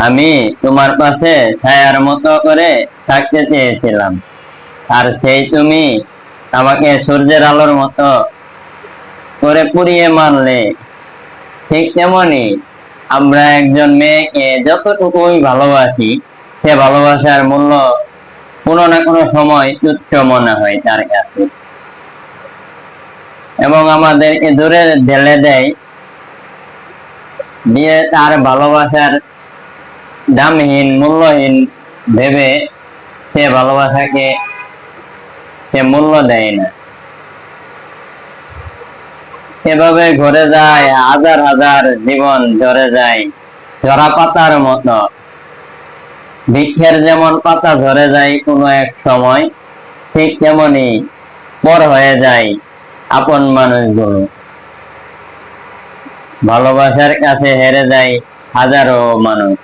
আমি তোমার পাশে ছায়ার মতো করে থাকতে চেয়েছিলাম, আর সেই তুমি আমাকে সূর্যের আলোর মতো করে পুড়িয়ে মারলে। ঠিক তেমনি আমরা একজন মেয়েকে যতটুকুই ভালোবাসি, সে ভালোবাসার মূল্য কোনো না কোনো সময় তুচ্ছ মনে হয় তার কাছে, এবং আমাদেরকে দূরে ঢেলে দেয়, দিয়ে তার ভালোবাসার দামহীন মূল্যহীন ভেবে সে ভালোবাসাকে সে মূল্য দেয় না। এভাবে ঘুরে যায় হাজার হাজার জীবন, ঝরে যায় ঝরা পাতার মতো। বৃক্ষের যেমন পাতা ঝরে যায় কোনো এক সময়, ঠিক তেমনি পর হয়ে যায় আপন মানুষগুলো। ভালোবাসার কাছে হেরে যায় হাজারো মানুষ।